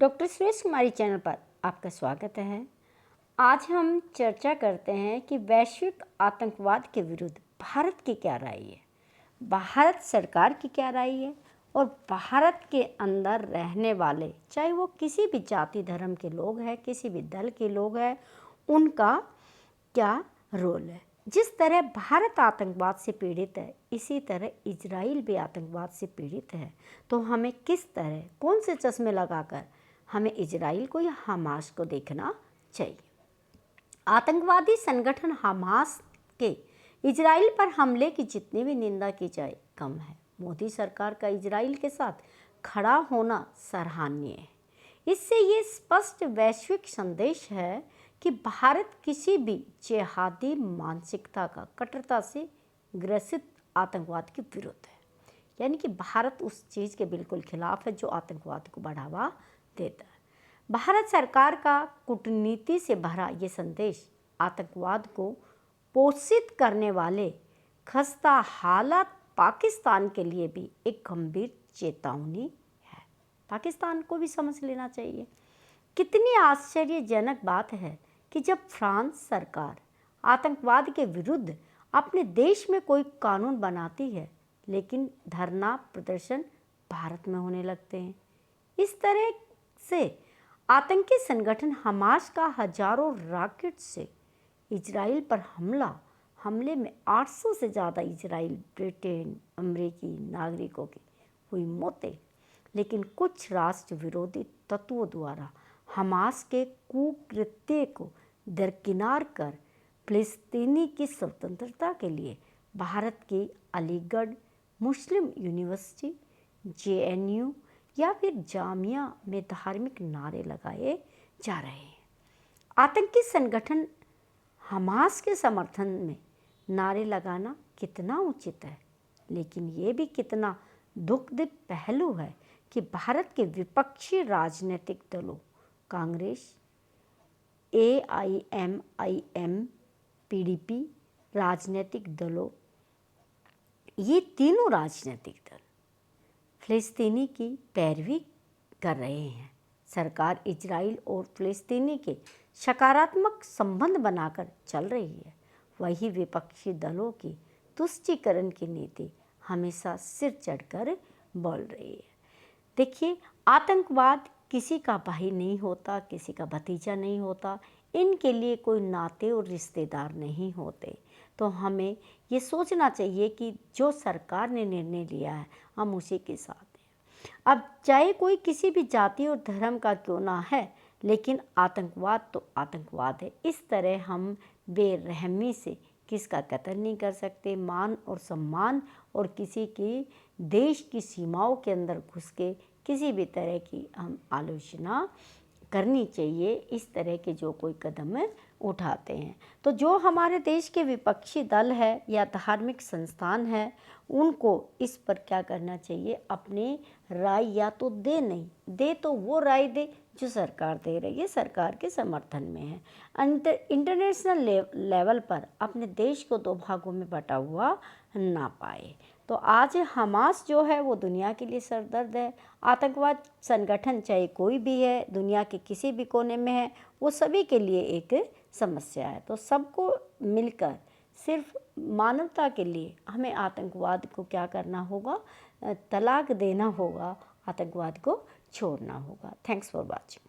Doctor Suresh कुमारी channel पर आपका स्वागत है। आज हम चर्चा करते हैं कि वैश्विक आतंकवाद के विरुद्ध भारत की क्या राय है, भारत सरकार की क्या राय है और भारत के अंदर रहने वाले, चाहे वो किसी भी जाति धर्म के लोग हैं, किसी भी दल के लोग हैं, उनका क्या रोल है। जिस तरह भारत आतंकवाद से पीड़ित है, इसी तरह इजराइल भी आतंकवाद से पीड़ित है। तो हमें किस तरह, कौन से चश्मे लगाकर हमें इजराइल को या हमास को देखना चाहिए। आतंकवादी संगठन हमास के इजराइल पर हमले की जितनी भी निंदा की जाए कम है। मोदी सरकार का इजराइल के साथ खड़ा होना सराहनीय है। इससे ये स्पष्ट वैश्विक संदेश है कि भारत किसी भी जिहादी मानसिकता का कट्टरता से ग्रसित आतंकवाद के विरुद्ध है। यानी कि भारत उस चीज़ के बिल्कुल खिलाफ है जो आतंकवाद को बढ़ावा देता है। भारत सरकार का कूटनीति से भरा ये संदेश आतंकवाद को पोषित करने वाले खस्ता हालात पाकिस्तान के लिए भी एक गंभीर चेतावनी है। पाकिस्तान को भी समझ लेना चाहिए। कितनी आश्चर्यजनक बात है कि जब फ्रांस सरकार आतंकवाद के विरुद्ध अपने देश में कोई कानून बनाती है, लेकिन धरना प्रदर्शन भारत में होने लगते हैं। इस तरह से आतंकी संगठन हमास का हजारों रॉकेट से इजराइल पर हमले में 800 से ज़्यादा इजराइल, ब्रिटेन, अमेरिकी नागरिकों की हुई मौतें। लेकिन कुछ राष्ट्र विरोधी तत्वों द्वारा हमास के कुकृत्य को दरकिनार कर फिलिस्तीनी की स्वतंत्रता के लिए भारत की अलीगढ़ मुस्लिम यूनिवर्सिटी, JNU या फिर जामिया में धार्मिक नारे लगाए जा रहे हैं। आतंकी संगठन हमास के समर्थन में नारे लगाना कितना उचित है, लेकिन ये भी कितना दुखद पहलू है कि भारत के विपक्षी राजनीतिक दलों, कांग्रेस, AIMIM, PDP राजनीतिक दलों, ये तीनों राजनीतिक दल फिलिस्तीनी की पैरवी कर रहे हैं। सरकार इजराइल और फिलिस्तीनी के सकारात्मक संबंध बनाकर चल रही है। वही विपक्षी दलों की तुष्टीकरण की नीति हमेशा सिर चढ़कर बोल रही है। देखिए, आतंकवाद किसी का भाई नहीं होता, किसी का भतीजा नहीं होता, इनके लिए कोई नाते और रिश्तेदार नहीं होते। तो हमें ये सोचना चाहिए कि जो सरकार ने निर्णय लिया है हम उसी के साथ हैं। अब चाहे कोई किसी भी जाति और धर्म का क्यों ना है, लेकिन आतंकवाद तो आतंकवाद है। इस तरह हम बेरहमी से किसका कत्ल नहीं कर सकते। मान और सम्मान और किसी की देश की सीमाओं के अंदर घुस के किसी भी तरह की हम आलोचना करनी चाहिए, इस तरह के जो कोई कदम उठाते हैं। तो जो हमारे देश के विपक्षी दल है या धार्मिक संस्थान है, उनको इस पर क्या करना चाहिए, अपनी राय या तो दे, नहीं दे तो वो राय दे जो सरकार दे रही है, सरकार के समर्थन में है। इंटरनेशनल लेवल पर अपने देश को दो भागों में बटा हुआ ना पाए। तो आज हमास जो है वो दुनिया के लिए सरदर्द है। आतंकवाद संगठन चाहे कोई भी है, दुनिया के किसी भी कोने में है, वो सभी के लिए एक समस्या है। तो सबको मिलकर सिर्फ मानवता के लिए हमें आतंकवाद को क्या करना होगा, तलाक देना होगा, आतंकवाद को छोड़ना होगा। Thanks for watching.